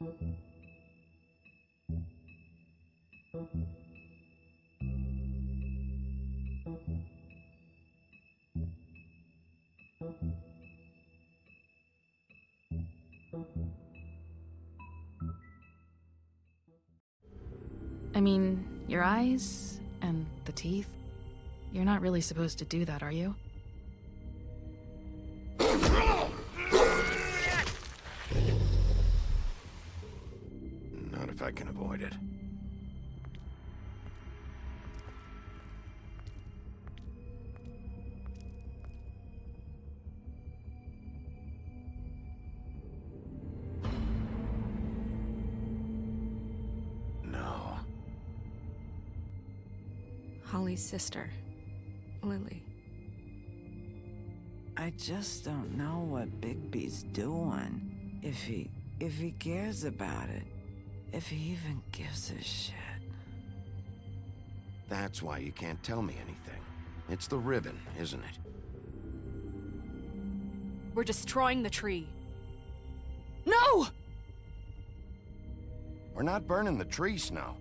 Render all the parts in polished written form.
I mean, your eyes and the teeth. You're not really supposed to do that, are you? Not if I can avoid it. No. Holly's sister, Lily. I just don't know what Bigby's doing. If he cares about it. If he even gives a shit. That's why you can't tell me anything. It's the ribbon, isn't it? We're destroying the tree. No! We're not burning the tree, Snow.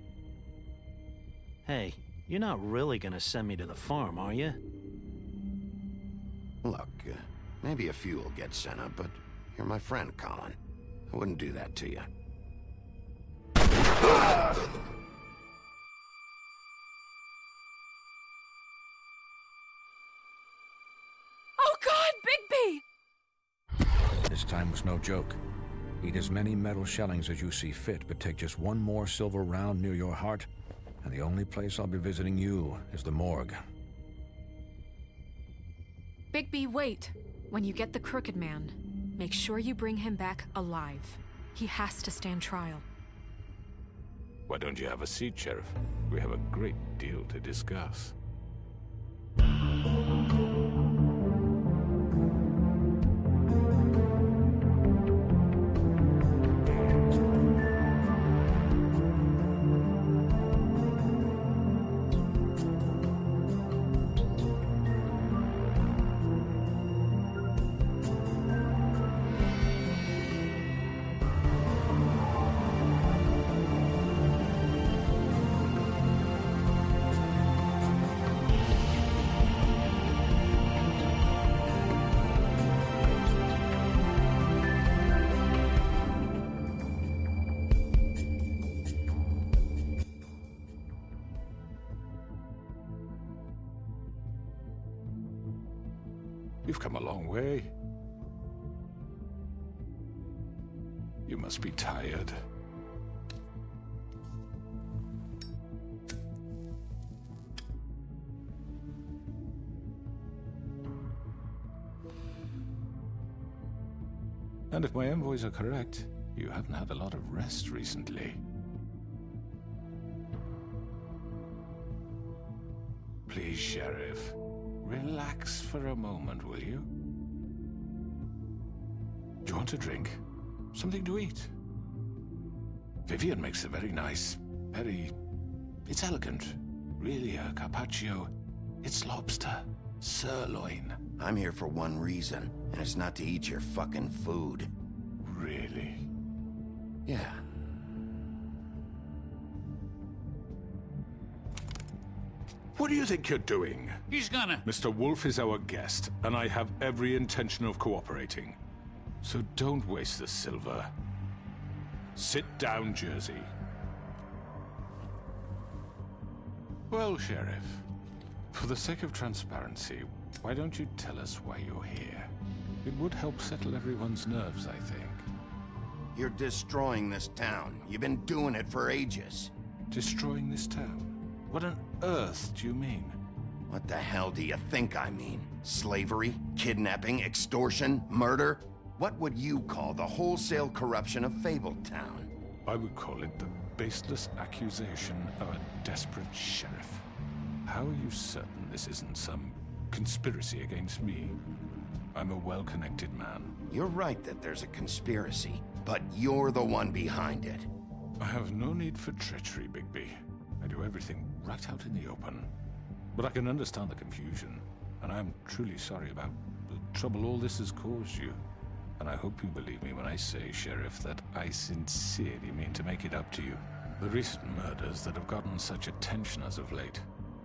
Hey, you're not really gonna send me to the farm, are you? Look, maybe a few will get sent up, but you're my friend, Colin. I wouldn't do that to you. Oh God, Bigby! This time was no joke. Eat as many metal shellings as you see fit, but take just one more silver round near your heart, and the only place I'll be visiting you is the morgue. Bigby, wait. When you get the Crooked Man, make sure you bring him back alive. He has to stand trial. Why don't you have a seat, Sheriff? We have a great deal to discuss. You've come a long way. You must be tired. And if my envoys are correct, you haven't had a lot of rest recently. Please, Sheriff. Relax for a moment, will you? Do you want a drink? Something to eat? Vivian makes a very nice, it's elegant. Really a carpaccio. It's lobster. Sirloin. I'm here for one reason, and it's not to eat your fucking food. Really? Yeah. What do you think you're doing? He's gonna... Mr. Wolf is our guest, and I have every intention of cooperating. So don't waste the silver. Sit down, Jersey. Well, Sheriff, for the sake of transparency, why don't you tell us why you're here? It would help settle everyone's nerves, I think. You're destroying this town. You've been doing it for ages. Destroying this town? What on earth do you mean? What the hell do you think I mean? Slavery? Kidnapping? Extortion? Murder? What would you call the wholesale corruption of Fabletown? I would call it the baseless accusation of a desperate sheriff. How are you certain this isn't some conspiracy against me? I'm a well-connected man. You're right that there's a conspiracy, but you're the one behind it. I have no need for treachery, Bigby. I do everything right out in the open. But I can understand the confusion, and I'm truly sorry about the trouble all this has caused you. And I hope you believe me when I say, Sheriff, that I sincerely mean to make it up to you. The recent murders that have gotten such attention as of late,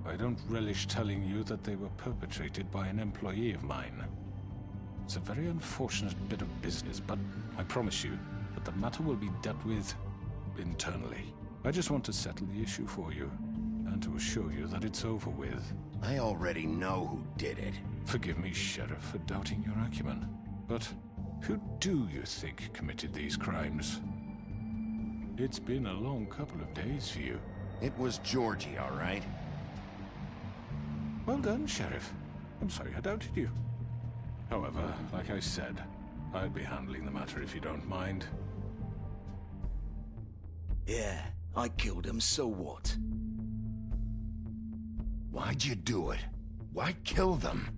I don't relish telling you that they were perpetrated by an employee of mine. It's a very unfortunate bit of business, but I promise you that the matter will be dealt with internally. I just want to settle the issue for you, and to assure you that it's over with. I already know who did it. Forgive me, Sheriff, for doubting your acumen, but who do you think committed these crimes? It's been a long couple of days for you. It was Georgie, all right? Well done, Sheriff. I'm sorry I doubted you. However, like I said, I'll be handling the matter if you don't mind. Yeah, I killed him, so what? Why'd you do it? Why kill them?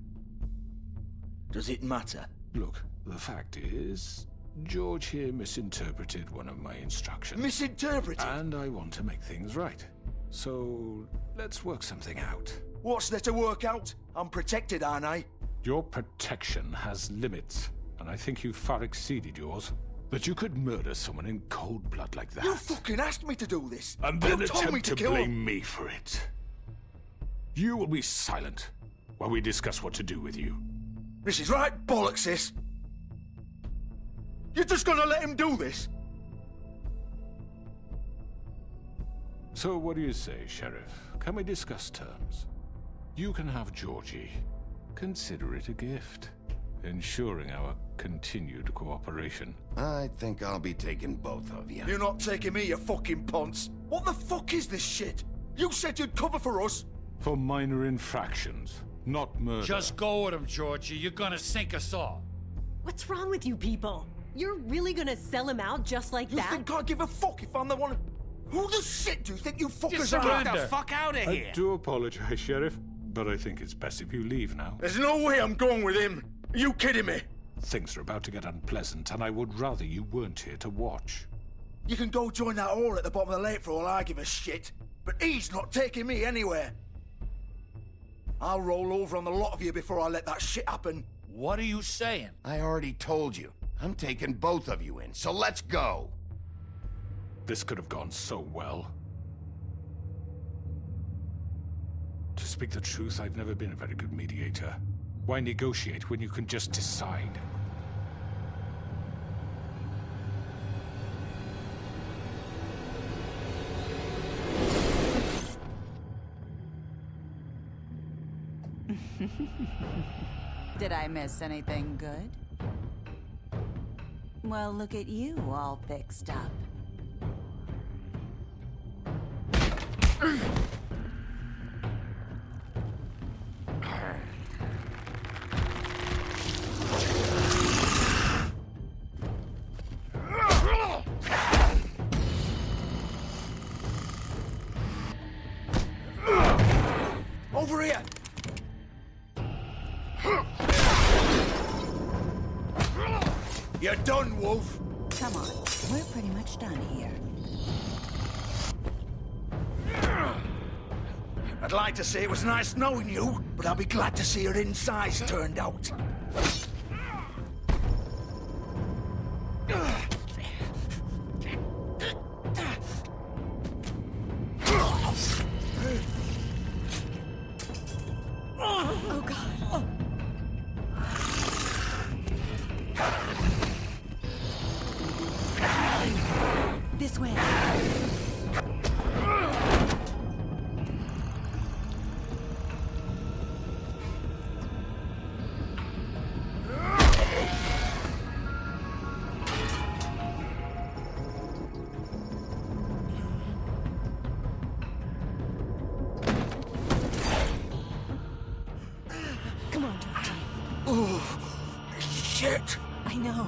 Does it matter? Look, the fact is, George here misinterpreted one of my instructions. Misinterpreted? And I want to make things right. So, let's work something out. What's there to work out? I'm protected, aren't I? Your protection has limits, and I think you've far exceeded yours. That you could murder someone in cold blood like that. You fucking asked me to do this! And then You told me attempt to kill blame him. me for it. You will be silent while we discuss what to do with you. This is right bollocks, sis! You're just gonna let him do this? So what do you say, Sheriff? Can we discuss terms? You can have Georgie. Consider it a gift, ensuring our continued cooperation. I think I'll be taking both of you. You're not taking me, you fucking ponce! What the fuck is this shit? You said you'd cover for us! For minor infractions, not murder. Just go with him, Georgie. You're gonna sink us all. What's wrong with you people? You're really gonna sell him out just like You that? think I give a fuck if I'm the one who the shit do you think you fuckers are? surrender. Fuck out of here! I do apologize, Sheriff, but I think it's best if you leave now. There's no way I'm going with him! Are you kidding me? Things are about to get unpleasant, and I would rather you weren't here to watch. You can go join that whore at the bottom of the lake for all I give a shit. But he's not taking me anywhere. I'll roll over on the lot of you before I let that shit happen. What are you saying? I already told you. I'm taking both of you in, so let's go. This could have gone so well. To speak the truth, I've never been a very good mediator. Why negotiate when you can just decide? Did I miss anything good? Well, look at you, all fixed up. Over here! You're done, Wolf! Come on, we're pretty much done here. I'd like to say it was nice knowing you, but I'll be glad to see your insides turned out. Oh god. This way. Come on, Georgie. Oh, shit! I know.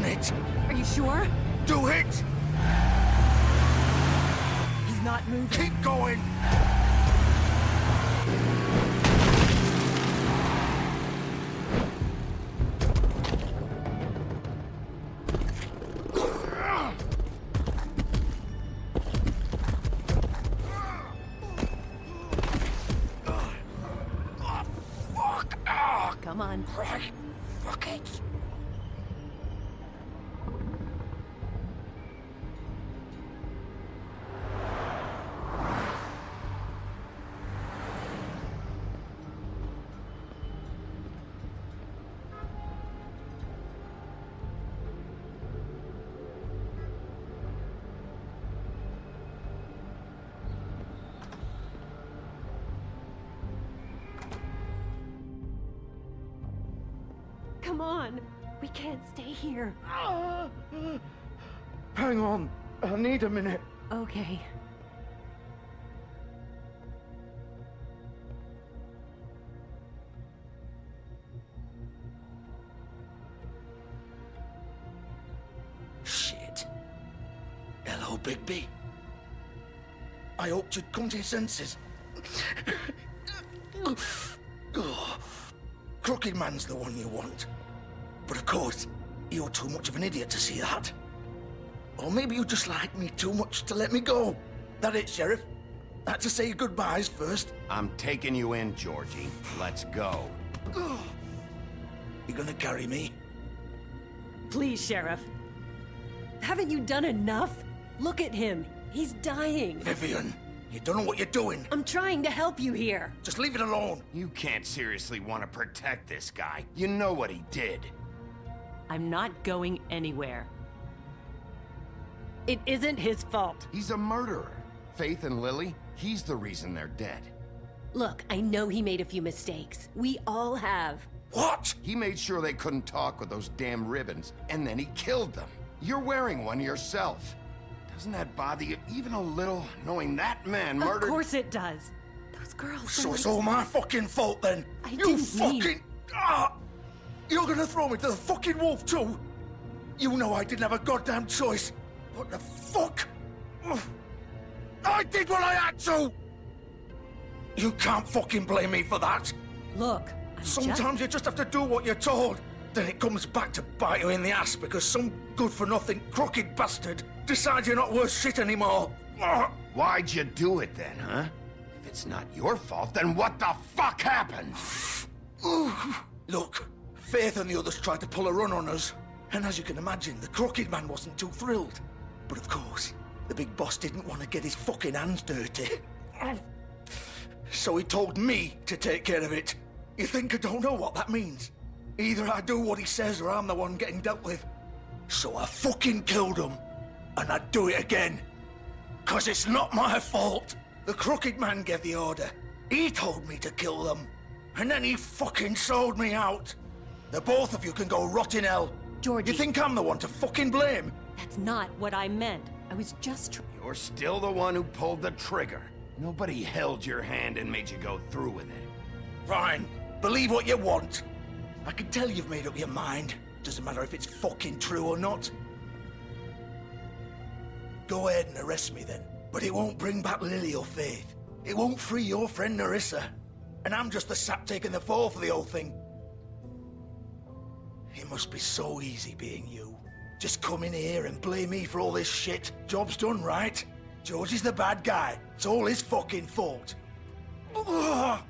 done it. Are you sure? Do it. He's not moving. Keep going. Come on. Right. Fuck it. Come on. We can't stay here. Hang on. I need a minute. Okay. Shit. Hello, Bigby. I hoped you'd come to your senses. Crooked Man's the one you want. But of course, you're too much of an idiot to see that. Or maybe you just like me too much to let me go. That it, Sheriff? I had to say your goodbyes first. I'm taking you in, Georgie. Let's go. You gonna carry me? Please, Sheriff. Haven't you done enough? Look at him. He's dying. Vivian, you don't know what you're doing. I'm trying to help you here. Just leave it alone. You can't seriously want to protect this guy. You know what he did. I'm not going anywhere. It isn't his fault. He's a murderer. Faith and Lily, he's the reason they're dead. Look, I know he made a few mistakes. We all have. What? He made sure they couldn't talk with those damn ribbons, and then he killed them. You're wearing one yourself. Doesn't that bother you even a little, knowing that man murdered— Of course it does. Those girls— So it's all my fucking fault then? I You didn't fucking— mean— You're gonna throw me to the fucking wolf too? You know I didn't have a goddamn choice. What the fuck? I did what I had to! You can't fucking blame me for that. Look, Sometimes you just have to do what you're told. Then it comes back to bite you in the ass because some good-for-nothing crooked bastard decides you're not worth shit anymore. Why'd you do it then, huh? If it's not your fault, then what the fuck happened? Look, Faith and the others tried to pull a run on us. And as you can imagine, the Crooked Man wasn't too thrilled. But of course, the big boss didn't want to get his fucking hands dirty. So he told me to take care of it. You think I don't know what that means? Either I do what he says or I'm the one getting dealt with. So I fucking killed him. And I'd do it again. 'Cause it's not my fault. The Crooked Man gave the order. He told me to kill them. And then he fucking sold me out. The both of you can go rot in hell. Georgie. You think I'm the one to fucking blame? That's not what I meant. I was just You're still the one who pulled the trigger. Nobody held your hand and made you go through with it. Fine. Believe what you want. I can tell you've made up your mind. Doesn't matter if it's fucking true or not. Go ahead and arrest me then. But it won't bring back Lily or Faith. It won't free your friend Narissa. And I'm just the sap taking the fall for the whole thing. It must be so easy being you. Just come in here and blame me for all this shit. Job's done, right? George is the bad guy. It's all his fucking fault. But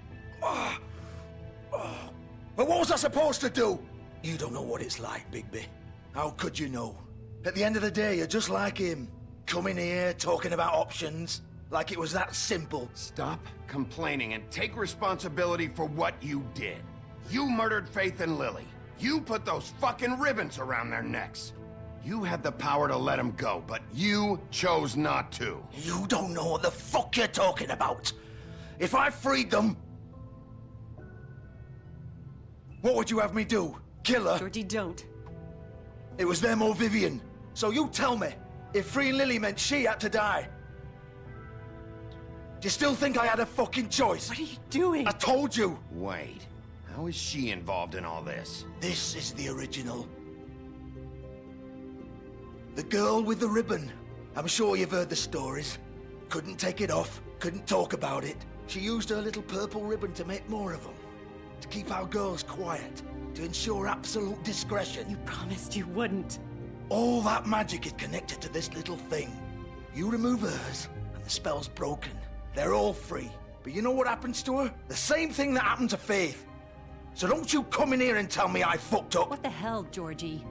what was I supposed to do? You don't know what it's like, Bigby. How could you know? At the end of the day, you're just like him. Coming here, talking about options. Like it was that simple. Stop complaining and take responsibility for what you did. You murdered Faith and Lily. You put those fucking ribbons around their necks. You had the power to let them go, but you chose not to. You don't know what the fuck you're talking about. If I freed them... What would you have me do? Kill her? Georgie, don't. It was them or Vivian. So you tell me, if freeing Lily meant she had to die. Do you still think I had a fucking choice? What are you doing? I told you. Wait, how is she involved in all this? This is the original. The girl with the ribbon. I'm sure you've heard the stories. Couldn't take it off, couldn't talk about it. She used her little purple ribbon to make more of them. To keep our girls quiet. To ensure absolute discretion. You promised you wouldn't. All that magic is connected to this little thing. You remove hers, and the spell's broken. They're all free. But you know what happens to her? The same thing that happened to Faith. So don't you come in here and tell me I fucked up. What the hell, Georgie?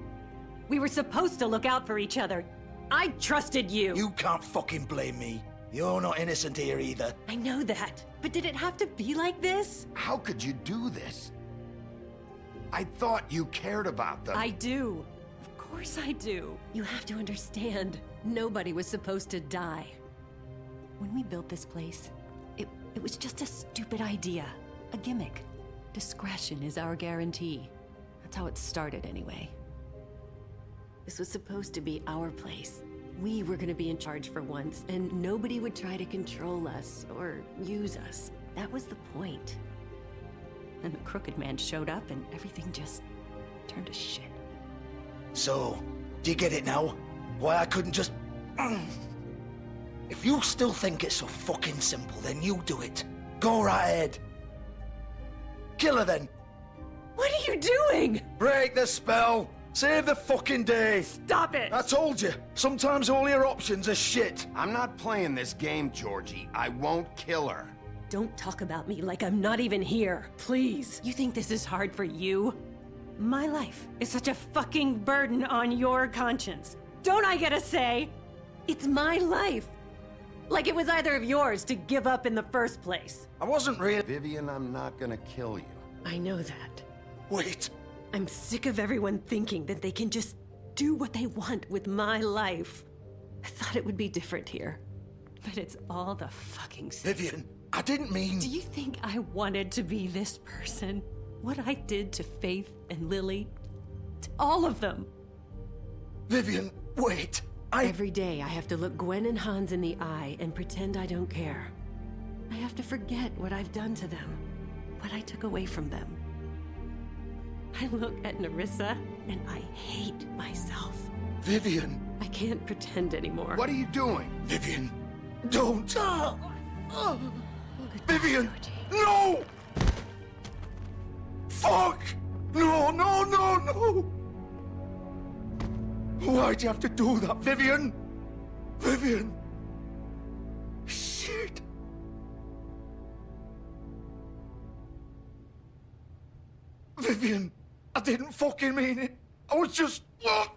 We were supposed to look out for each other. I trusted you. You can't fucking blame me. You're not innocent here either. I know that. But did it have to be like this? How could you do this? I thought you cared about them. I do. Of course I do. You have to understand. Nobody was supposed to die. When we built this place, it was just a stupid idea. A gimmick. Discretion is our guarantee. That's how it started anyway. This was supposed to be our place. We were gonna be in charge for once, and nobody would try to control us or use us. That was the point. Then the Crooked Man showed up and everything just turned to shit. So, do you get it now? Why I couldn't just... If you still think it's so fucking simple, then you do it. Go right ahead. Kill her then. What are you doing? Break the spell. Save the fucking day. Stop it! I told you, sometimes all your options are shit. I'm not playing this game, Georgie. I won't kill her. Don't talk about me like I'm not even here. Please. You think this is hard for you? My life is such a fucking burden on your conscience. Don't I get a say? It's my life. Like it was either of yours to give up in the first place. I wasn't really... Vivian, I'm not gonna kill you. I know that. Wait. I'm sick of everyone thinking that they can just do what they want with my life. I thought it would be different here. But it's all the fucking same. Vivian, I didn't mean... Do you think I wanted to be this person? What I did to Faith and Lily? To all of them. Vivian, wait. Every day I have to look Gwen and Hans in the eye and pretend I don't care. I have to forget what I've done to them. What I took away from them. I look at Nerissa and I hate myself. Vivian. I can't pretend anymore. What are you doing? Vivian, don't. Vivian, Georgie. no! Fuck! No, no, no, no! Why'd you have to do that, Vivian? Vivian! Shit! Vivian, I didn't fucking mean it. I was just... Oh!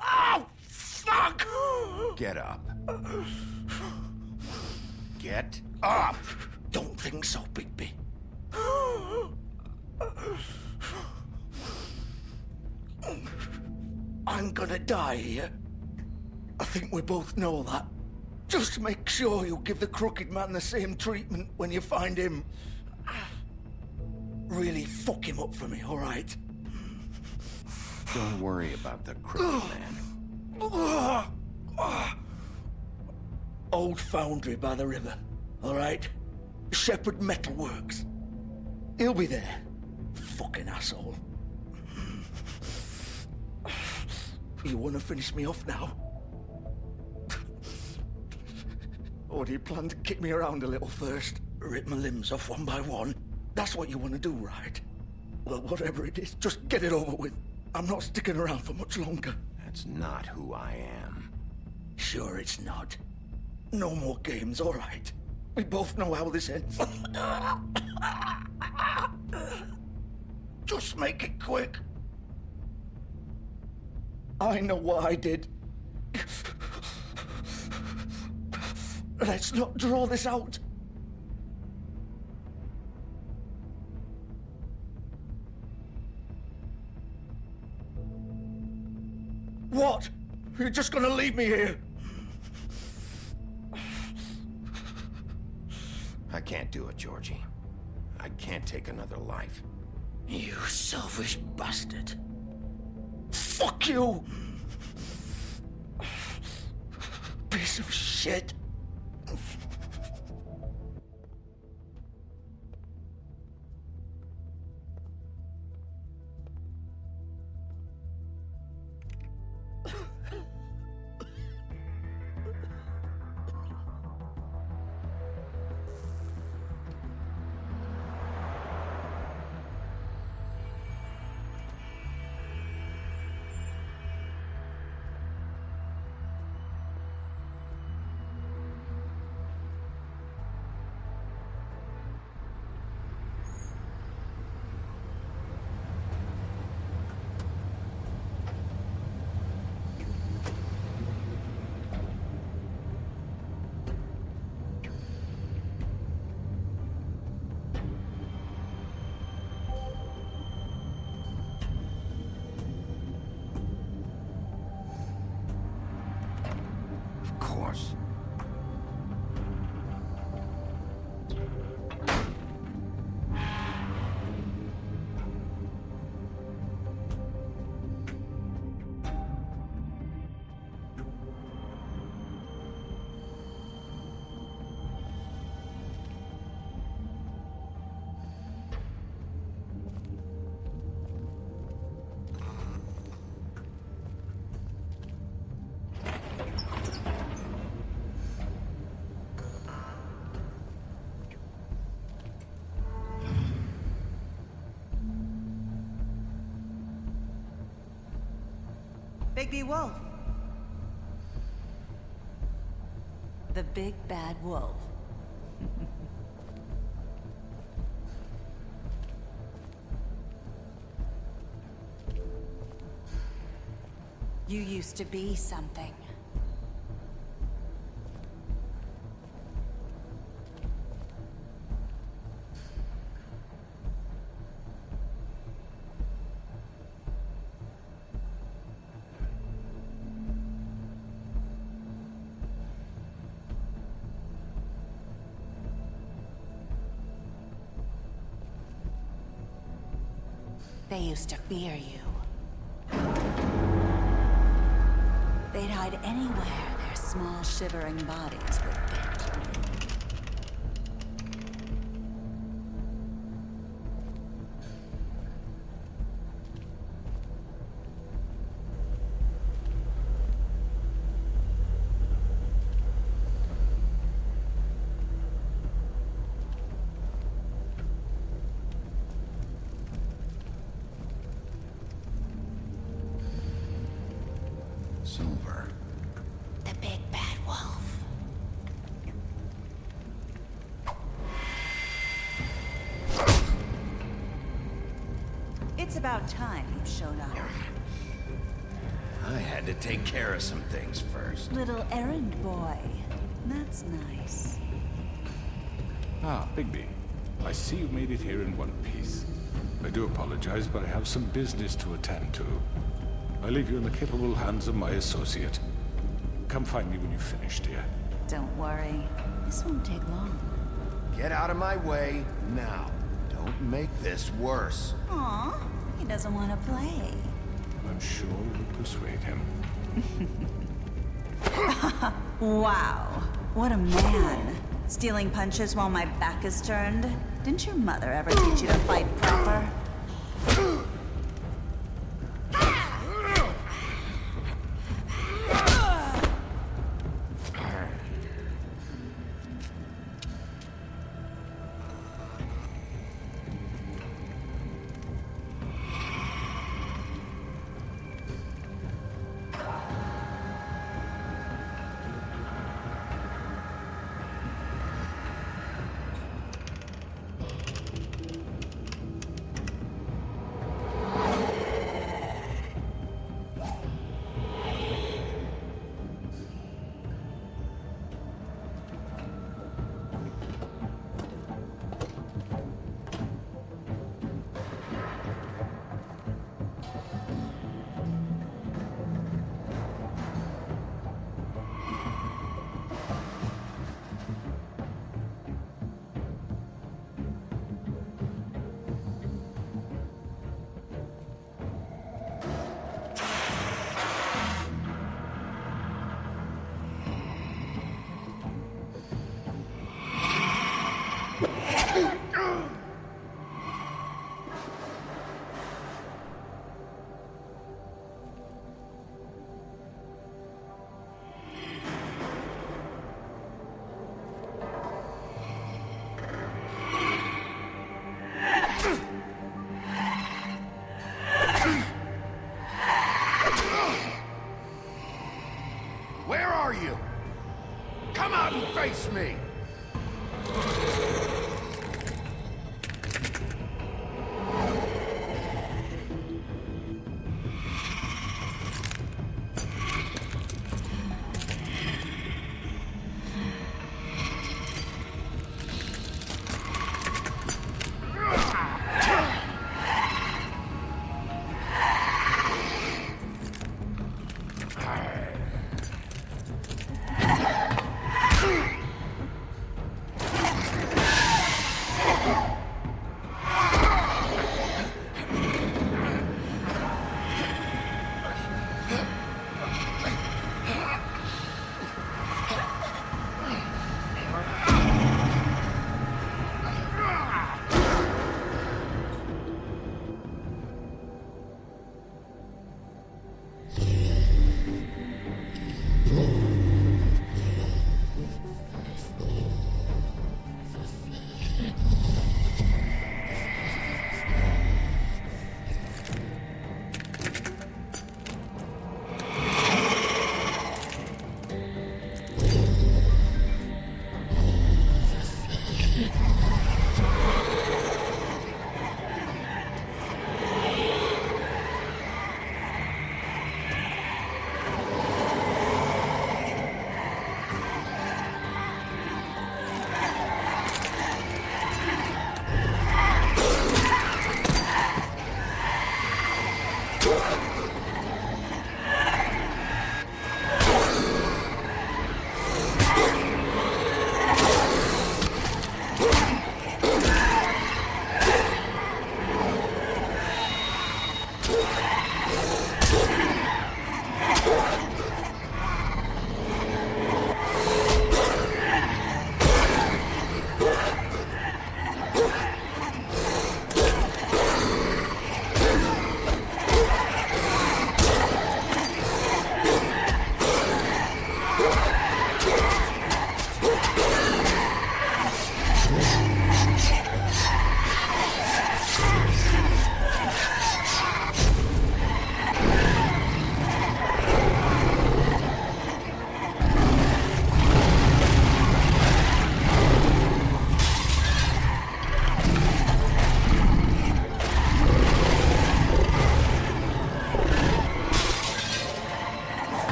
Oh, fuck! Get up. Get up! Don't think so, Bigby. I'm gonna die here. I think we both know that. Just make sure you give the Crooked Man the same treatment when you find him. Really fuck him up for me, all right? Don't worry about the Crooked Man. Old foundry by the river, all right? Shepherd Metalworks. He'll be there. Fucking asshole. You want to finish me off now? Or do you plan to kick me around a little first? Rip my limbs off one by one? That's what you want to do, right? Well, whatever it is, just get it over with. I'm not sticking around for much longer. That's not who I am. Sure it's not. No more games, all right? We both know how this ends. Just make it quick. I know what I did. Let's not draw this out. What? You're just gonna leave me here? I can't do it, Georgie. I can't take another life. You selfish bastard. Fuck you! Piece of shit. Of course. Bigby Wolf. The big bad wolf. You used to be something. They used to fear you. They'd hide anywhere their small, shivering bodies would fit. Silver. The big bad wolf. It's about time you showed up. I had to take care of some things first. Little errand boy. That's nice. Ah, Bigby. I see you made it here in one piece. I do apologize, but I have some business to attend to. I leave you in the capable hands of my associate. Come find me when you've finished, dear. Don't worry. This won't take long. Get out of my way now. Don't make this worse. Aw, he doesn't want to play. I'm sure you'll persuade him. Wow, what a man. Stealing punches while my back is turned? Didn't your mother ever teach you to fight proper? are you? Come out and face me!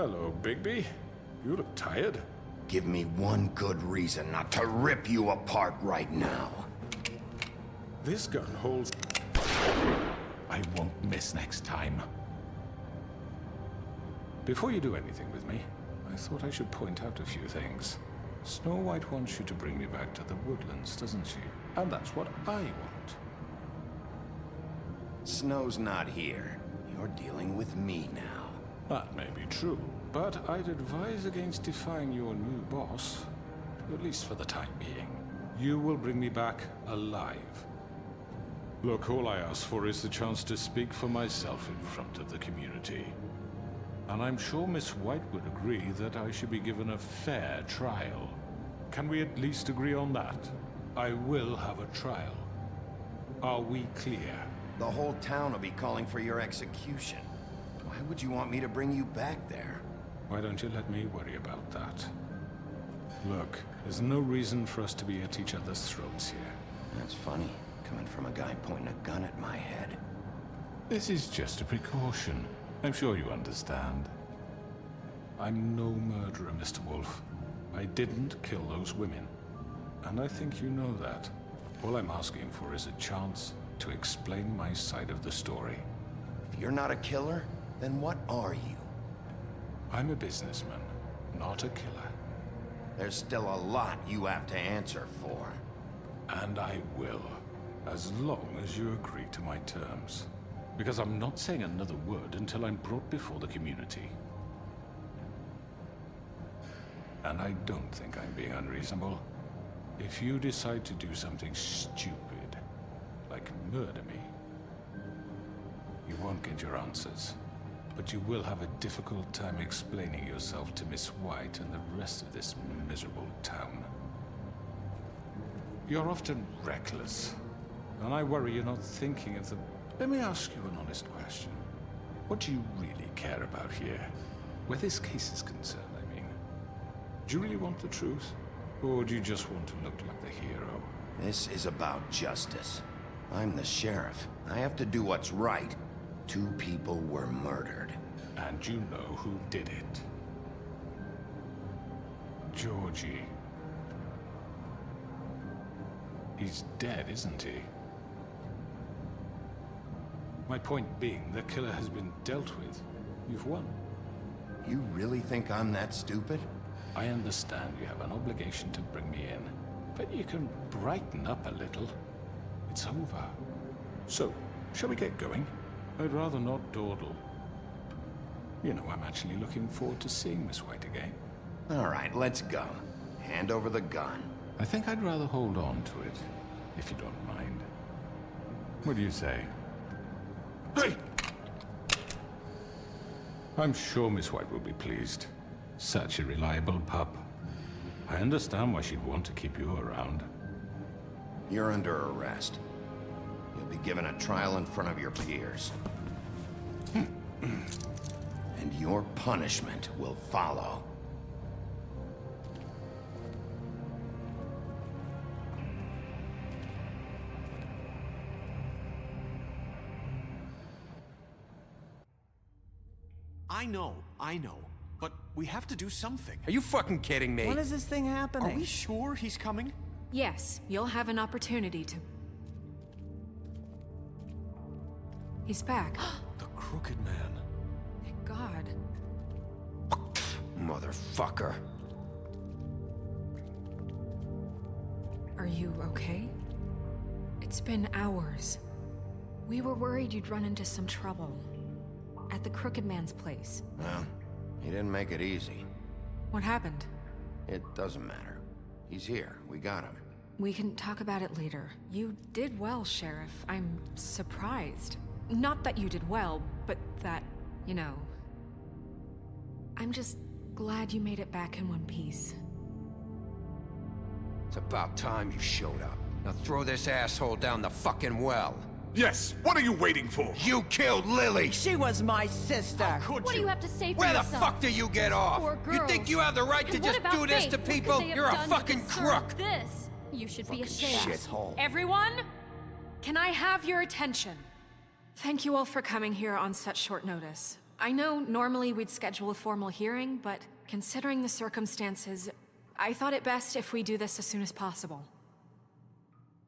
Hello, Bigby. You look tired. Give me one good reason not to rip you apart right now. This gun holds... I won't miss next time. Before you do anything with me, I thought I should point out a few things. Snow White wants you to bring me back to the woodlands, doesn't she? And that's what I want. Snow's not here. You're dealing with me now. That may be true, but I'd advise against defying your new boss, at least for the time being. You will bring me back alive. Look, all I ask for is the chance to speak for myself in front of the community. And I'm sure Miss White would agree that I should be given a fair trial. Can we at least agree on that? I will have a trial. Are we clear? The whole town will be calling for your execution. Why would you want me to bring you back there? Why don't you let me worry about that? Look, there's no reason for us to be at each other's throats here. That's funny, coming from a guy pointing a gun at my head. This is just a precaution. I'm sure you understand. I'm no murderer, Mr. Wolf. I didn't kill those women. And I think you know that. All I'm asking for is a chance to explain my side of the story. If you're not a killer, then what are you? I'm a businessman, not a killer. There's still a lot you have to answer for. And I will, as long as you agree to my terms. Because I'm not saying another word until I'm brought before the community. And I don't think I'm being unreasonable. If you decide to do something stupid, like murder me, you won't get your answers. But you will have a difficult time explaining yourself to Miss White and the rest of this miserable town. You're often reckless, and I worry you're not thinking of the... Let me ask you an honest question. What do you really care about here? Where this case is concerned, I mean. Do you really want the truth? Or do you just want to look like the hero? This is about justice. I'm the sheriff. I have to do what's right. 2 people were murdered. And you know who did it. Georgie. He's dead, isn't he? My point being, the killer has been dealt with. You've won. You really think I'm that stupid? I understand you have an obligation to bring me in, but you can brighten up a little. It's over. So, shall we get going? I'd rather not dawdle. You know, I'm actually looking forward to seeing Miss White again. All right, let's go. Hand over the gun. I think I'd rather hold on to it, if you don't mind. What do you say? Hey! I'm sure Miss White will be pleased. Such a reliable pup. I understand why she'd want to keep you around. You're under arrest. You'll be given a trial in front of your peers. And your punishment will follow. I know. But we have to do something. Are you fucking kidding me? When is this thing happening? Are we sure he's coming? Yes, you'll have an opportunity to... He's back. The Crooked Man. Thank God. Motherfucker. Are you okay? It's been hours. We were worried you'd run into some trouble. At the Crooked Man's place. Well, he didn't make it easy. What happened? It doesn't matter. He's here. We got him. We can talk about it later. You did well, Sheriff. I'm surprised. Not that you did well, but that, you know... I'm just glad you made it back in one piece. It's about time you showed up. Now throw this asshole down the fucking well. Yes, what are you waiting for? You killed Lily! She was my sister. What do you have to say for Where the yourself? fuck do you get off? Poor You girls. think you have the right to And just what about do this Faith? to What could people? they have You're a done to fucking deserve crook! This. You should be ashamed. Shithole. Everyone, can I have your attention? Thank you all for coming here on such short notice. I know normally we'd schedule a formal hearing, but considering the circumstances, I thought it best if we do this as soon as possible.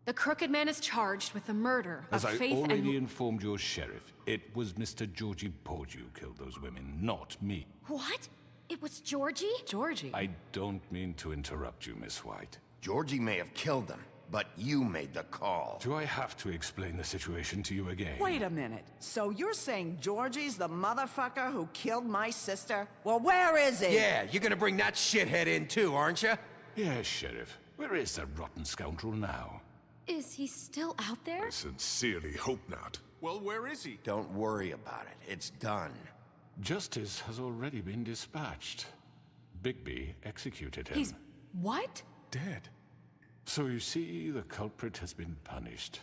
The Crooked Man is charged with the murder of As I Faith already and... informed your sheriff, it was Mr. Georgie Porgy who killed those women, not me. What? It was Georgie? Georgie? I don't mean to interrupt you, Miss White. Georgie may have killed them, but you made the call. Do I have to explain the situation to you again? Wait a minute. So you're saying Georgie's the motherfucker who killed my sister? Well, where is he? Yeah, you're gonna bring that shithead in too, aren't you? Yes, Sheriff. Where is that rotten scoundrel now? Is he still out there? I sincerely hope not. Well, where is he? Don't worry about it. It's done. Justice has already been dispatched. Bigby executed him. He's... what? Dead. So you see, the culprit has been punished.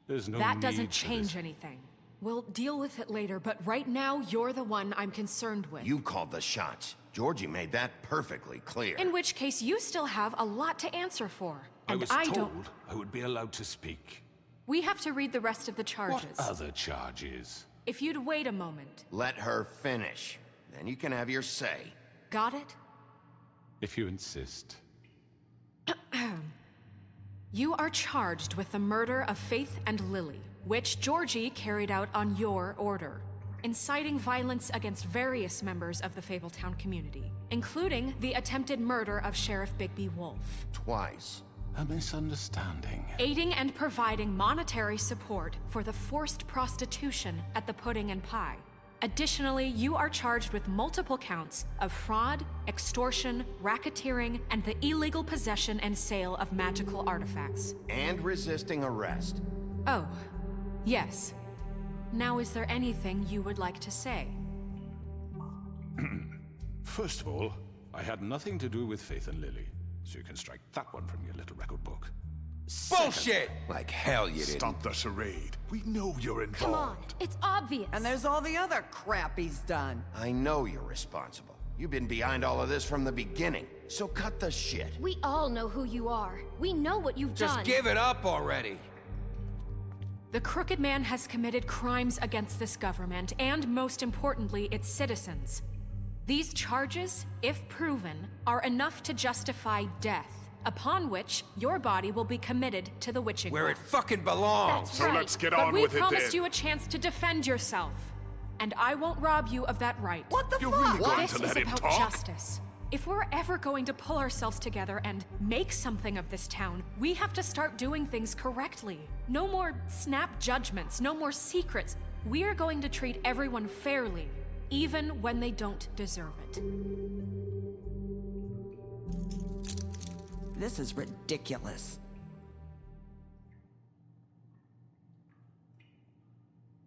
There's no That need doesn't for change this. anything. We'll deal with it later, but right now, you're the one I'm concerned with. You called the shots. Georgie made that perfectly clear. In which case, you still have a lot to answer for. I And was I told don't... I would be allowed to speak. We have to read the rest of the charges. What other charges? If you'd wait a moment. Let her finish. Then you can have your say. Got it? If you insist. You are charged with the murder of Faith and Lily, which Georgie carried out on your order, inciting violence against various members of the Fabletown community, including the attempted murder of Sheriff Bigby Wolf. Twice. A misunderstanding. Aiding and providing monetary support for the forced prostitution at the Pudding and Pie. Additionally, you are charged with multiple counts of fraud, extortion, racketeering, and the illegal possession and sale of magical artifacts. And resisting arrest. Oh, yes. Now, is there anything you would like to say? First of all, I had nothing to do with Faith and Lily, so you can strike that one from your little record book. Bullshit! Like hell you didn't. Stop the charade. We know you're involved. Come on, it's obvious. And there's all the other crap he's done. I know you're responsible. You've been behind all of this from the beginning. So cut the shit. We all know who you are. We know what you've done. Just give it up already. The Crooked Man has committed crimes against this government, and most importantly, its citizens. These charges, if proven, are enough to justify death, upon which your body will be committed to the witching Where well. it fucking belongs. That's So right. let's get But on we with it promised then. you a chance to defend yourself, and I won't rob you of that right. What the You're fuck? really going This to is let him about talk? justice. If we're ever going to pull ourselves together and make something of this town, we have to start doing things correctly. No more snap judgments, no more secrets. We're going to treat everyone fairly, even when they don't deserve it. This is ridiculous.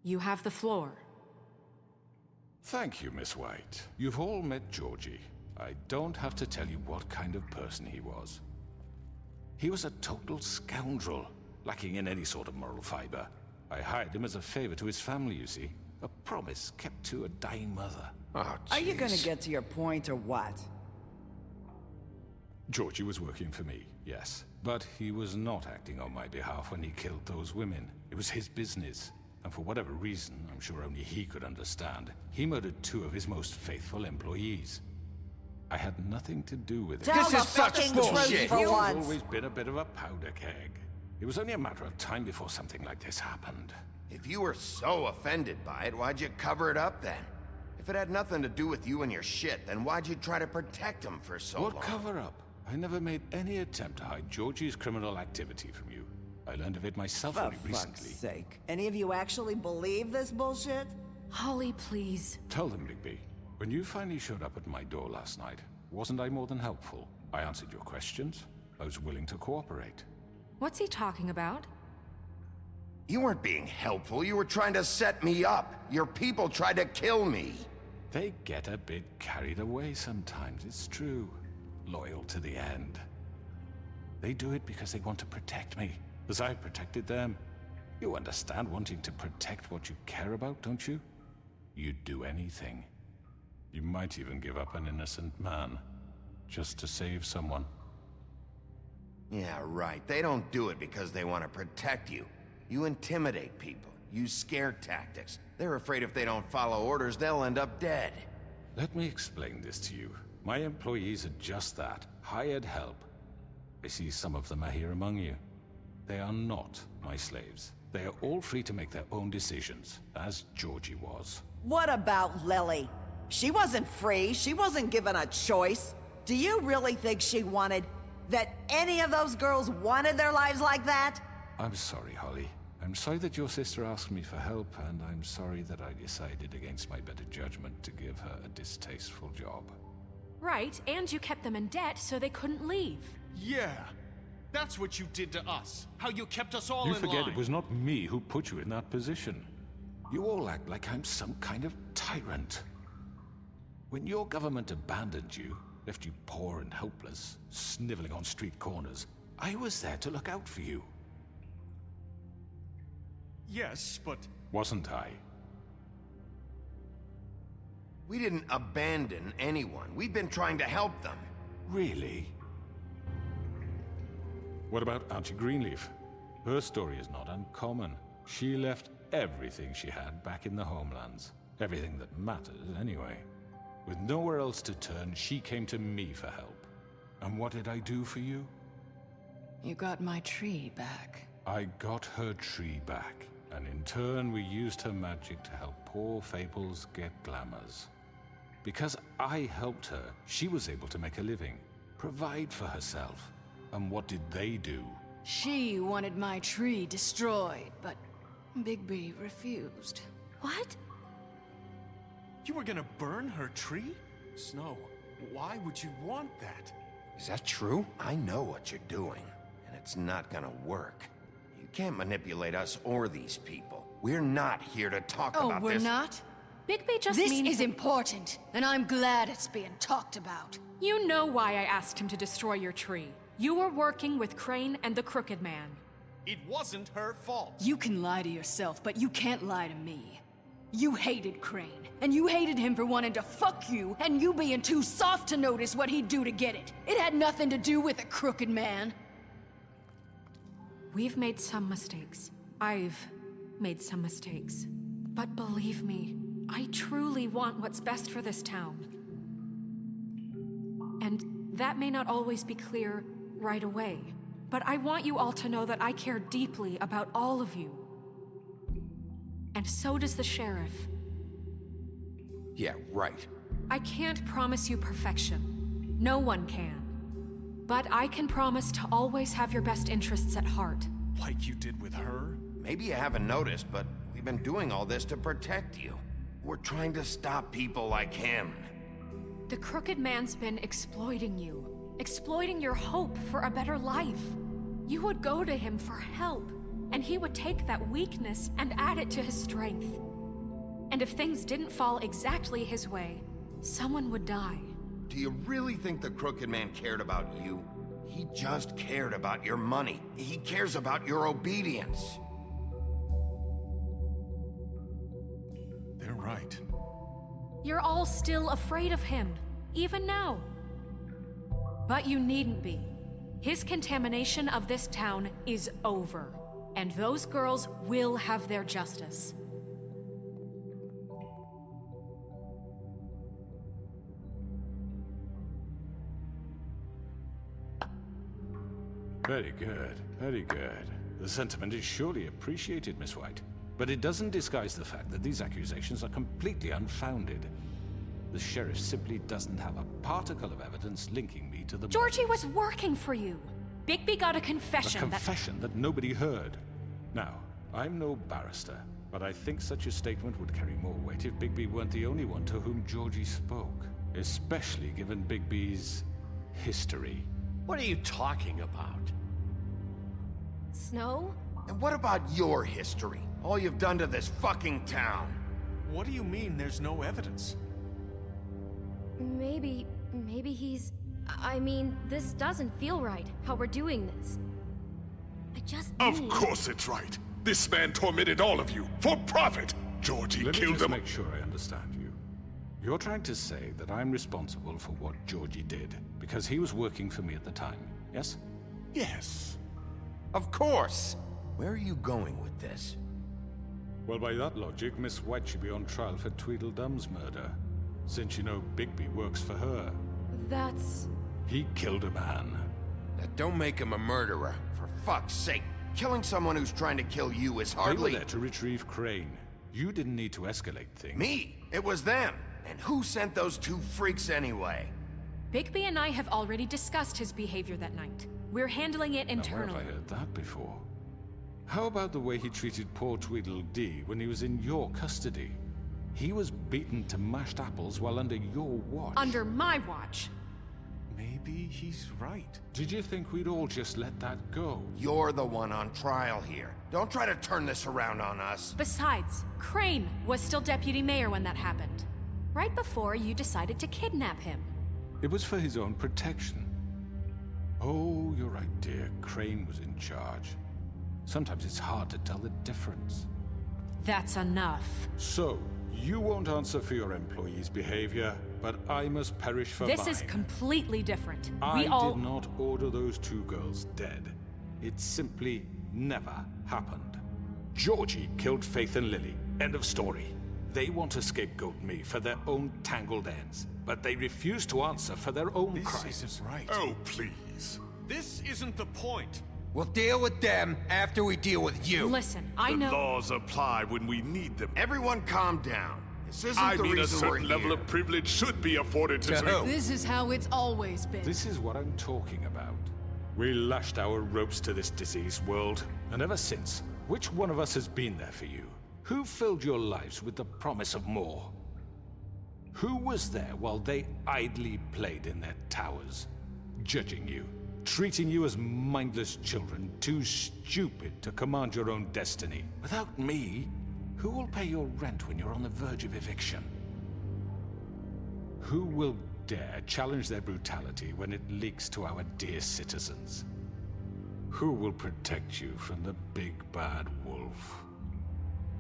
You have the floor. Thank you, Miss White. You've all met Georgie. I don't have to tell you what kind of person he was. He was a total scoundrel, lacking in any sort of moral fiber. I hired him as a favor to his family, you see. A promise kept to a dying mother. Oh, Are you gonna jeez. get to your point or what? Georgie was working for me, yes. But he was not acting on my behalf when he killed those women. It was his business. And for whatever reason, I'm sure only he could understand, he murdered 2 of his most faithful employees. I had nothing to do with it. Tell This the is such fucking bullshit. truth for He's once. always been a bit of a powder keg. It was only a matter of time before something like this happened. If you were so offended by it, why'd you cover it up then? If it had nothing to do with you and your shit, then why'd you try to protect him for so long? What cover-up? I never made any attempt to hide Georgie's criminal activity from you. I learned of it myself For only fuck's recently. sake. Any of you actually believe this bullshit? Holly, please. Tell them, Bigby. When you finally showed up at my door last night, wasn't I more than helpful? I answered your questions. I was willing to cooperate. What's he talking about? You weren't being helpful. You were trying to set me up. Your people tried to kill me. They get a bit carried away sometimes, it's true. Loyal to the end. They do it because they want to protect me, as I protected them. You understand wanting to protect what you care about, don't you? You'd do anything. You might even give up an innocent man, just to save someone. Yeah, right. They don't do it because they want to protect you. You intimidate people. Use scare tactics. They're afraid if they don't follow orders, they'll end up dead. Let me explain this to you. My employees are just that, hired help. I see some of them are here among you. They are not my slaves. They are all free to make their own decisions, as Georgie was. What about Lily? She wasn't free. She wasn't given a choice. Do you really think she wanted... that any of those girls wanted their lives like that? I'm sorry, Holly. I'm sorry that your sister asked me for help, and I'm sorry that I decided against my better judgment to give her a distasteful job. Right, and you kept them in debt so they couldn't leave. Yeah. That's what you did to us. How you kept us all in line. You forget it was not me who put you in that position. You all act like I'm some kind of tyrant. When your government abandoned you, left you poor and helpless, sniveling on street corners, I was there to look out for you. Yes, but... Wasn't I? We didn't abandon anyone. We've been trying to help them. Really? What about Auntie Greenleaf? Her story is not uncommon. She left everything she had back in the homelands. Everything that matters, anyway. With nowhere else to turn, she came to me for help. And what did I do for you? You got my tree back. I got her tree back, and in turn we used her magic to help poor Fables get glamours. Because I helped her, she was able to make a living, provide for herself. And what did they do? She wanted my tree destroyed, but Bigby refused. What? You were gonna burn her tree? Snow, why would you want that? Is that true? I know what you're doing, and it's not gonna work. You can't manipulate us or these people. We're not here to talk about this. Oh, we're not? Bigby just This means... is important, and I'm glad it's being talked about. You know why I asked him to destroy your tree. You were working with Crane and the Crooked Man. It wasn't her fault. You can lie to yourself, but you can't lie to me. You hated Crane, and you hated him for wanting to fuck you, and you being too soft to notice what he'd do to get it. It had nothing to do with the Crooked Man. We've made some mistakes. I've made some mistakes. But believe me, I truly want what's best for this town. And that may not always be clear right away, but I want you all to know that I care deeply about all of you. And so does the sheriff. Yeah, right. I can't promise you perfection. No one can. But I can promise to always have your best interests at heart. Like you did with her? Maybe you haven't noticed, but we've been doing all this to protect you. We're trying to stop people like him. The Crooked Man's been exploiting you. Exploiting your hope for a better life. You would go to him for help, and he would take that weakness and add it to his strength. And if things didn't fall exactly his way, someone would die. Do you really think the Crooked Man cared about you? He just cared about your money. He cares about your obedience. They're right. You're all still afraid of him, even now. But you needn't be. His contamination of this town is over, and those girls will have their justice. Very good, very good. The sentiment is surely appreciated, Miss White. But it doesn't disguise the fact that these accusations are completely unfounded. The sheriff simply doesn't have a particle of evidence linking me to the... Georgie was working for you. Bigby got a confession A confession that nobody heard. Now, I'm no barrister, but I think such a statement would carry more weight if Bigby weren't the only one to whom Georgie spoke. Especially given Bigby's history. What are you talking about? Snow? And what about your history? All you've done to this fucking town. What do you mean there's no evidence? Maybe he's... I mean, this doesn't feel right, how we're doing this. I just Of course it's right. This man tormented all of you, for profit! Georgie Let me killed just him. make sure I understand you. You're trying to say that I'm responsible for what Georgie did, because he was working for me at the time, yes? Yes. Of course! Where are you going with this? Well, by that logic, Miss White should be on trial for Tweedledum's murder, since you know Bigby works for her. That's... He killed a man. Now, don't make him a murderer. For fuck's sake. Killing someone who's trying to kill you is hardly... They were there to retrieve Crane. You didn't need to escalate things. Me? It was them. And who sent those two freaks anyway? Bigby and I have already discussed his behavior that night. We're handling it Now, internally. where have I heard that before? How about the way he treated poor Tweedledee when he was in your custody? He was beaten to mashed apples while under your watch. Under my watch. Maybe he's right. Did you think we'd all just let that go? You're the one on trial here. Don't try to turn this around on us. Besides, Crane was still deputy mayor when that happened. Right before you decided to kidnap him. It was for his own protection. Oh, you're right, dear. Crane was in charge. Sometimes it's hard to tell the difference. That's enough. So, you won't answer for your employees' behavior, but I must perish for mine. This is completely different. I did not order those two girls dead. It simply never happened. Georgie killed Faith and Lily. End of story. They want to scapegoat me for their own tangled ends, but they refuse to answer for their own crimes. This isn't right. Oh, please. This isn't the point. We'll deal with them after we deal with you. Listen, I know... The laws apply when we need them. Everyone calm down. This isn't I the mean, a reason we're certain level here. of privilege should be afforded to... who? This is how it's always been. This is what I'm talking about. We lashed our ropes to this diseased world, and ever since, which one of us has been there for you? Who filled your lives with the promise of more? Who was there while they idly played in their towers, judging you, treating you as mindless children, too stupid to command your own destiny? Without me, who will pay your rent when you're on the verge of eviction? Who will dare challenge their brutality when it leaks to our dear citizens? Who will protect you from the big bad wolf?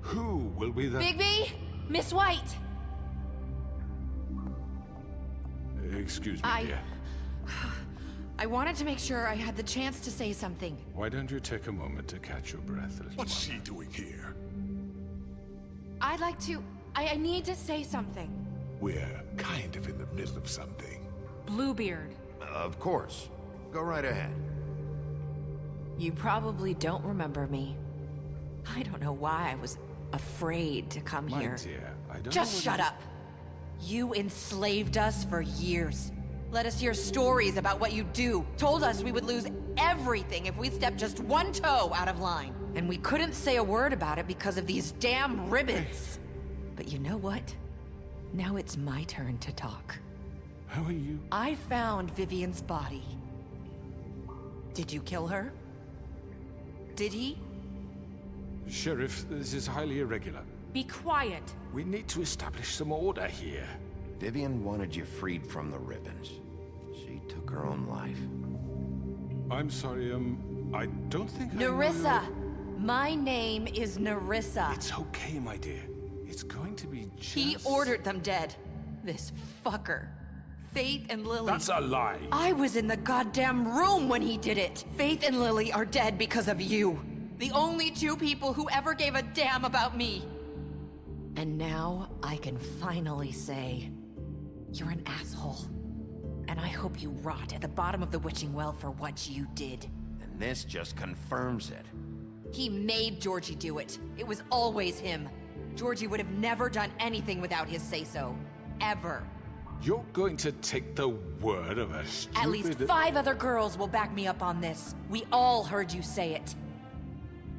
Who will be the... Bigby! Miss White! Excuse me, dear. I wanted to make sure I had the chance to say something. Why don't you take a moment to catch your breath a little What's she doing here? I'd like to... I need to say something. We're kind of in the middle of something. Bluebeard. Of course. Go right ahead. You probably don't remember me. I don't know why I was afraid to come My here. dear, I don't Just know shut up. You enslaved us for years. Let us hear stories about what you do. Told us we would lose everything if we stepped just one toe out of line. And we couldn't say a word about it because of these damn ribbons. But you know what? Now it's my turn to talk. How are you? I found Vivian's body. Did you kill her? Did he? Sheriff, this is highly irregular. Be quiet. We need to establish some order here. Vivian wanted you freed from the ribbons. She took her own life. I'm sorry, I don't think I know Nerissa! My name is Nerissa. It's okay, my dear. It's going to be just... He ordered them dead. This fucker. Faith and Lily. That's a lie. I was in the goddamn room when he did it. Faith and Lily are dead because of you. The only two people who ever gave a damn about me. And now I can finally say, you're an asshole. And I hope you rot at the bottom of the witching well for what you did. And this just confirms it. He made Georgie do it. It was always him. Georgie would have never done anything without his say-so. Ever. You're going to take the word of a stupid... At least 5 other girls will back me up on this. We all heard you say it.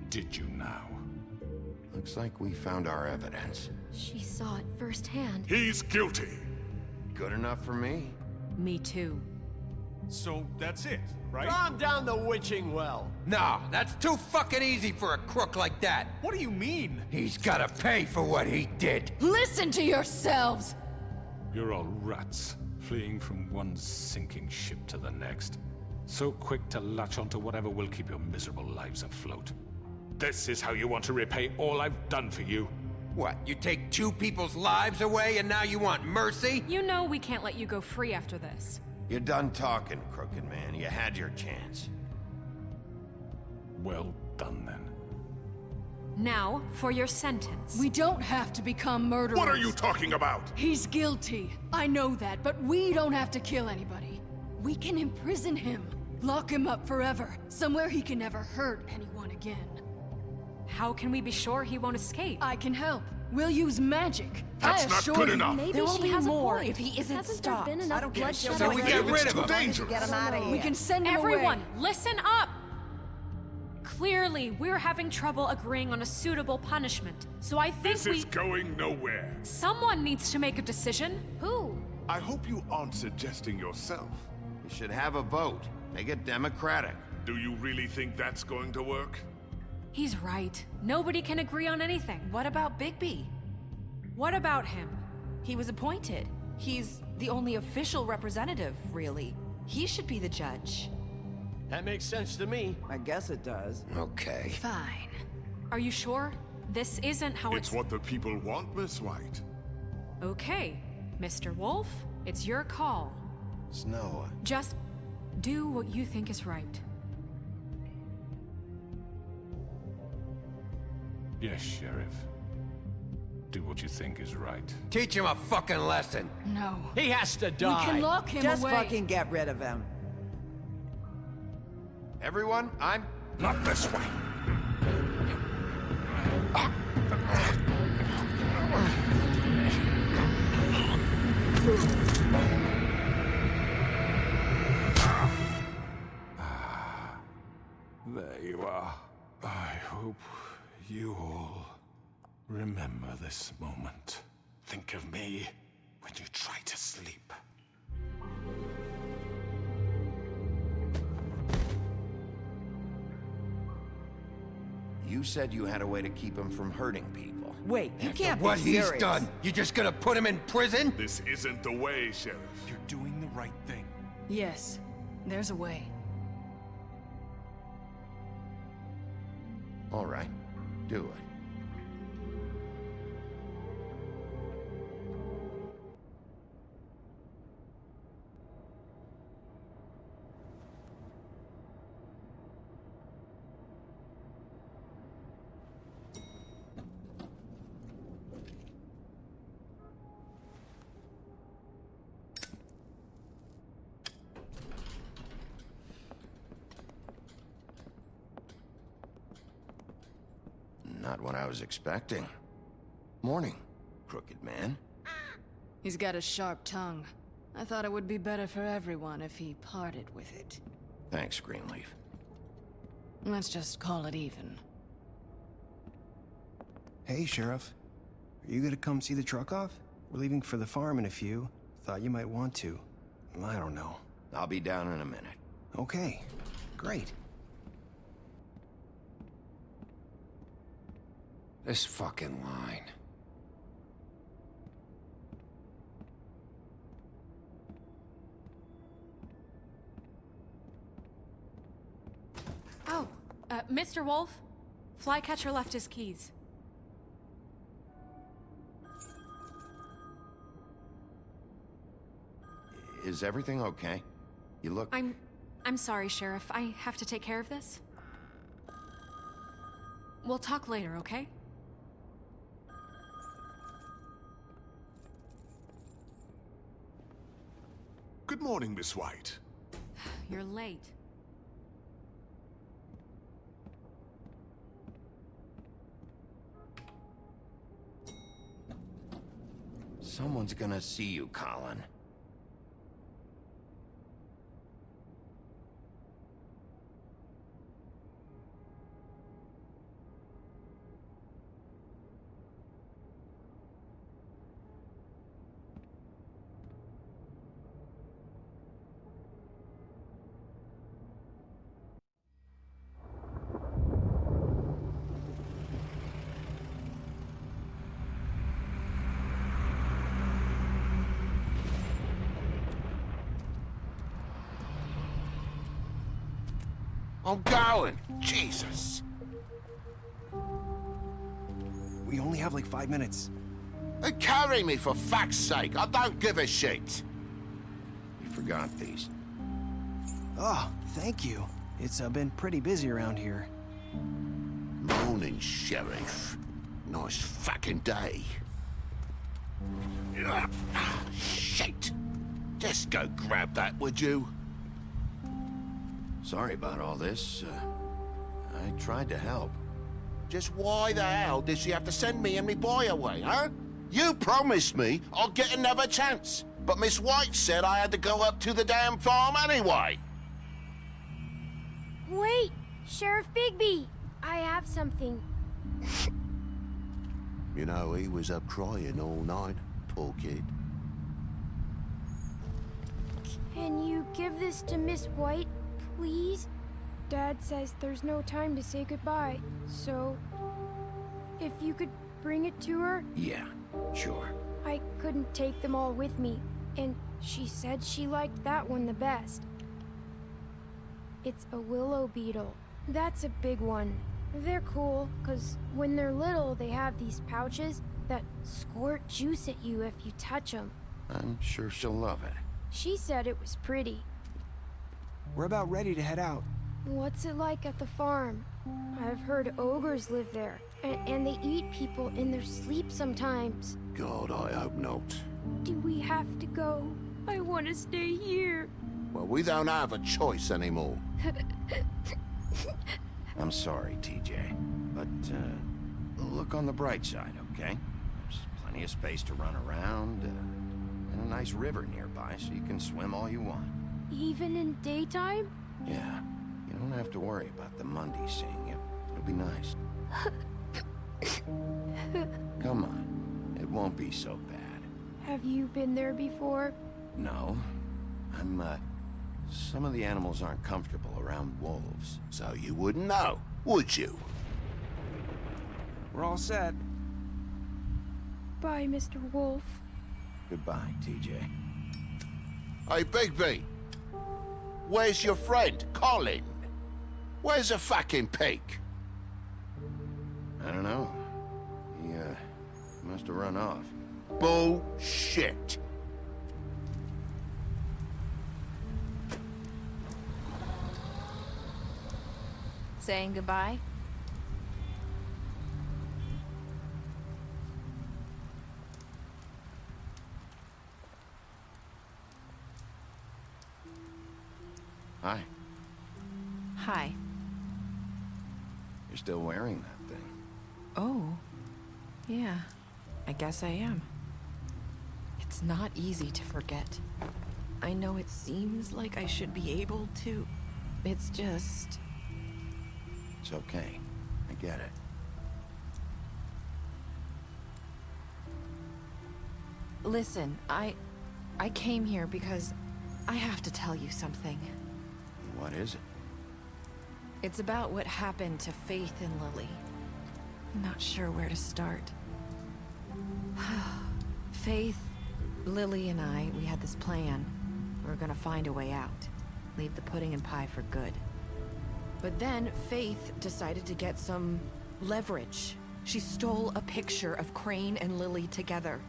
Did you now? Looks like we found our evidence. She saw it firsthand. He's guilty. Good enough for me. Me too. So that's it, right? Calm down the witching well. No, that's too fucking easy for a crook like that. What do you mean? He's gotta pay for what he did. Listen to yourselves! You're all rats, fleeing from one sinking ship to the next. So quick to latch onto whatever will keep your miserable lives afloat. This is how you want to repay all I've done for you? What, you take 2 people's lives away and now you want mercy? You know we can't let you go free after this. You're done talking, crooked man. You had your chance. Well done, then. Now, for your sentence. We don't have to become murderers. What are you talking about? He's guilty. I know that, but we don't have to kill anybody. We can imprison him. Lock him up forever. Somewhere he can never hurt anyone again. How can we be sure he won't escape? I can help. We'll use magic. That's I not assure good you. enough. Maybe There will she be has more a point. if he isn't Hasn't stopped. there been I enough don't care. bloodshed So we already? get rid of It's too him. dangerous. Get him out of here. We can send him Everyone, away. listen up! Clearly, we're having trouble agreeing on a suitable punishment. So I think This is going nowhere. Someone needs to make a decision. Who? I hope you aren't suggesting yourself. We should have a vote. Make it democratic. Do you really think that's going to work? He's right. Nobody can agree on anything. What about Bigby? What about him? He was appointed. He's the only official representative, really. He should be the judge. That makes sense to me. I guess it does. Okay. Fine. Are you sure? This isn't how It's what the people want, Miss White. Okay, Mr. Wolf, it's your call. Snow. Just do what you think is right. Yes, Sheriff. Do what you think is right. Teach him a fucking lesson. No. He has to die. We can lock him Just away. fucking get rid of him. Everyone, I'm... Not this way. There you are. I hope you all remember this moment. Think of me when you try to sleep. You said you had a way to keep him from hurting people. Wait, you After can't what be he's serious. done, you just gonna put him in prison? This isn't the way, Sheriff. You're doing the right thing. Yes, there's a way. All right, do it. Not what I was expecting. Morning, crooked man. He's got a sharp tongue. I thought it would be better for everyone if he parted with it. Thanks, Greenleaf. Let's just call it even. Hey, Sheriff. Are you gonna come see the truck off? We're leaving for the farm in a few. Thought you might want to. I don't know. I'll be down in a minute. Okay, great. This fucking line. Oh, Mr. Wolf, Flycatcher left his keys. Is everything okay? You look... I'm sorry, Sheriff. I have to take care of this. We'll talk later, okay? Good morning, Miss White. You're late. Someone's gonna see you, Colin. I'm going! Jesus! We only have like 5 minutes. Carry me, for fuck's sake! I don't give a shit! You forgot these. Oh, thank you. It's been pretty busy around here. Morning, Sheriff. Nice fucking day. Shit! Just go grab that, would you? Sorry about all this. I tried to help. Just why the hell did she have to send me and me boy away, huh? You promised me I'd get another chance, but Miss White said I had to go up to the damn farm anyway. Wait! Sheriff Bigby! I have something. You know, he was up crying all night, poor kid. Can you give this to Miss White, please? Dad says there's no time to say goodbye, so if you could bring it to her? Yeah, sure. I couldn't take them all with me, and she said she liked that one the best. It's a willow beetle. That's a big one. They're cool, 'cause when they're little, they have these pouches that squirt juice at you if you touch them. I'm sure she'll love it. She said it was pretty. We're about ready to head out. What's it like at the farm? I've heard ogres live there, and they eat people in their sleep sometimes. God, I hope not. Do we have to go? I want to stay here. Well, we don't have a choice anymore. I'm sorry, TJ, but look on the bright side, okay? There's plenty of space to run around, and a nice river nearby, so you can swim all you want. Even in daytime? Yeah, you don't have to worry about the Mundies seeing you. It'll be nice. Come on, it won't be so bad. Have you been there before? No, some of the animals aren't comfortable around wolves. So you wouldn't know, would you? We're all set. Bye, Mr. Wolf. Goodbye, TJ. Hey, Bigby. Where's your friend, Colin? Where's the fucking pig? I don't know. He, must have run off. Bullshit. Saying goodbye? Hi. Hi. You're still wearing that thing. Oh. Yeah. I guess I am. It's not easy to forget. I know it seems like I should be able to. It's just... It's okay. I get it. Listen, I came here because I have to tell you something. What is it? It's about what happened to Faith and Lily. I'm not sure where to start. Faith, Lily, and I, we had this plan. We were gonna find a way out. Leave the pudding and pie for good. But then Faith decided to get some leverage. She stole a picture of Crane and Lily together.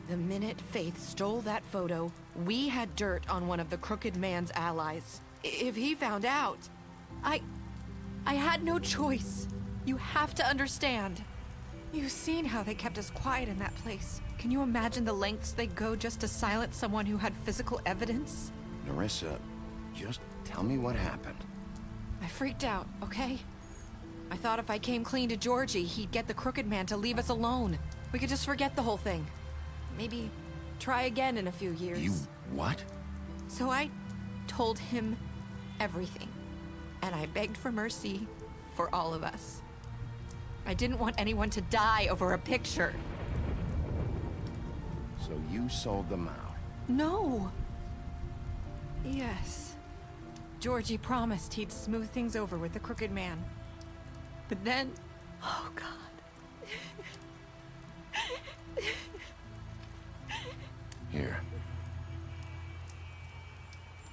The minute Faith stole that photo, we had dirt on one of the Crooked Man's allies. If he found out, I had no choice. You have to understand. You've seen how they kept us quiet in that place. Can you imagine the lengths they go just to silence someone who had physical evidence? Nerissa, just tell me what happened. I freaked out, okay? I thought if I came clean to Georgie, he'd get the Crooked Man to leave us alone. We could just forget the whole thing. Maybe try again in a few years. You what? So I told him everything. And I begged for mercy for all of us. I didn't want anyone to die over a picture. So you sold them out? No. Yes. Georgie promised he'd smooth things over with the Crooked Man. But then... Oh, God. Here.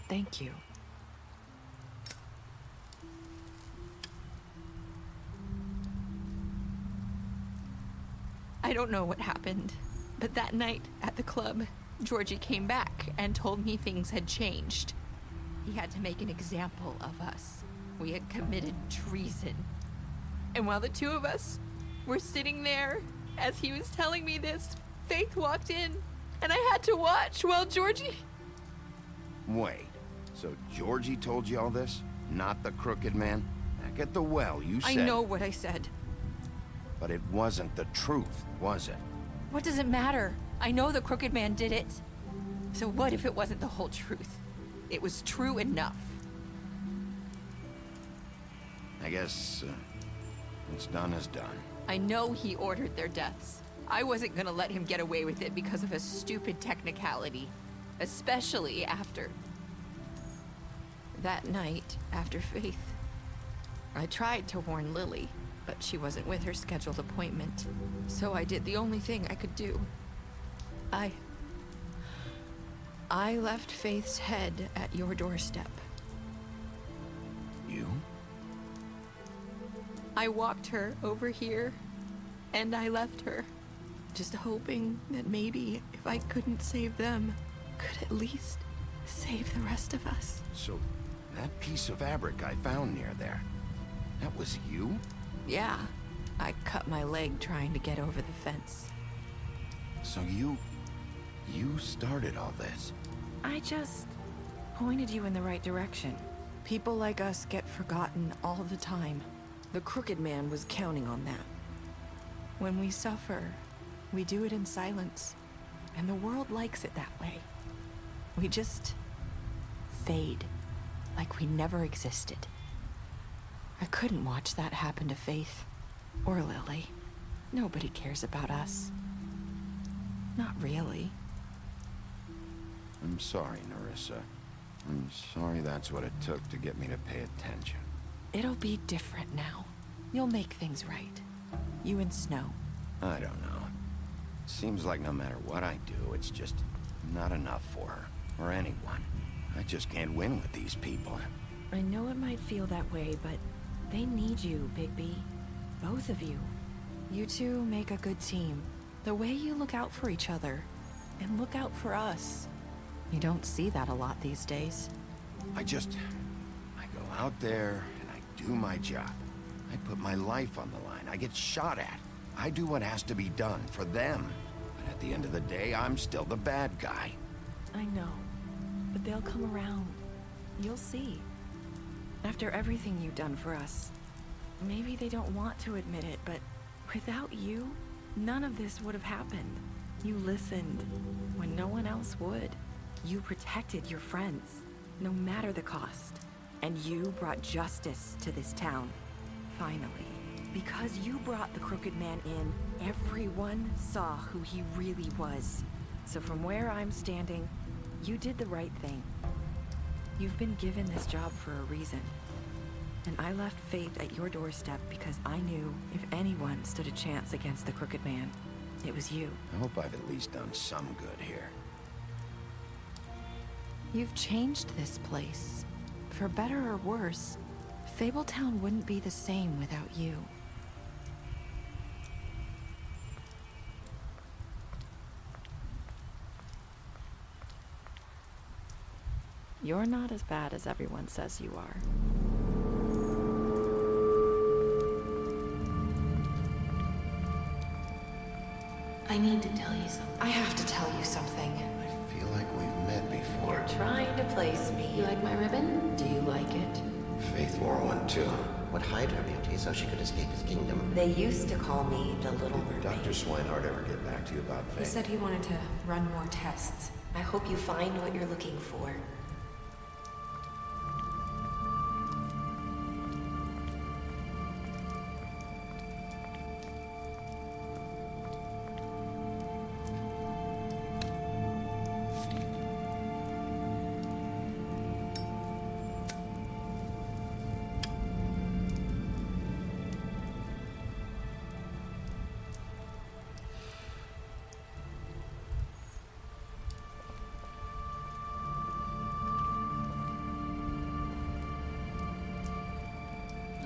Thank you. I don't know what happened, but that night at the club, Georgie came back and told me things had changed. He had to make an example of us. We had committed treason. And while the two of us were sitting there, as he was telling me this, Faith walked in, and I had to watch while Georgie... Wait, so Georgie told you all this? Not the crooked man? Back at the well, you said... I know what I said. But it wasn't the truth, was it? What does it matter? I know the crooked man did it. So what if it wasn't the whole truth? It was true enough. I guess, what's done is done. I know he ordered their deaths. I wasn't gonna let him get away with it because of a stupid technicality. Especially after... that night, after Faith. I tried to warn Lily, but she wasn't with her scheduled appointment. So I did the only thing I could do. I left Faith's head at your doorstep. You? I walked her over here, and I left her. Just hoping that maybe, if I couldn't save them, could at least save the rest of us. So, that piece of fabric I found near there, that was you? Yeah. I cut my leg trying to get over the fence. So you started all this? I just pointed you in the right direction. People like us get forgotten all the time. The crooked man was counting on that. When we suffer, we do it in silence, and the world likes it that way. We just fade, like we never existed. I couldn't watch that happen to Faith, or Lily. Nobody cares about us. Not really. I'm sorry, Nerissa. I'm sorry that's what it took to get me to pay attention. It'll be different now. You'll make things right. You and Snow. I don't know. It seems like no matter what I do, it's just not enough for her, or anyone. I just can't win with these people. I know it might feel that way, but they need you, Bigby. Both of you. You two make a good team. The way you look out for each other, and look out for us. You don't see that a lot these days. I go out there and I do my job. I put my life on the line. I get shot at. I do what has to be done for them. But at the end of the day, I'm still the bad guy. I know, but they'll come around. You'll see. After everything you've done for us, maybe they don't want to admit it, but without you, none of this would have happened. You listened when no one else would. You protected your friends, no matter the cost. And you brought justice to this town, finally. Because you brought the crooked man in, everyone saw who he really was. So from where I'm standing, you did the right thing. You've been given this job for a reason. And I left Faith at your doorstep because I knew if anyone stood a chance against the crooked man, it was you. I hope I've at least done some good here. You've changed this place. For better or worse, Fabletown wouldn't be the same without you. You're not as bad as everyone says you are. I need to tell you something. I have to tell you something. I feel like we've met before. You're trying to place me. You like my ribbon? Do you like it? Faith wore one too. Would hide her beauty so she could escape his kingdom. They used to call me the Little Mermaid. Dr. Swinehart ever get back to you about Faith? He said he wanted to run more tests. I hope you find what you're looking for.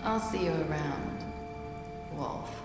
I'll see you around, Wolf.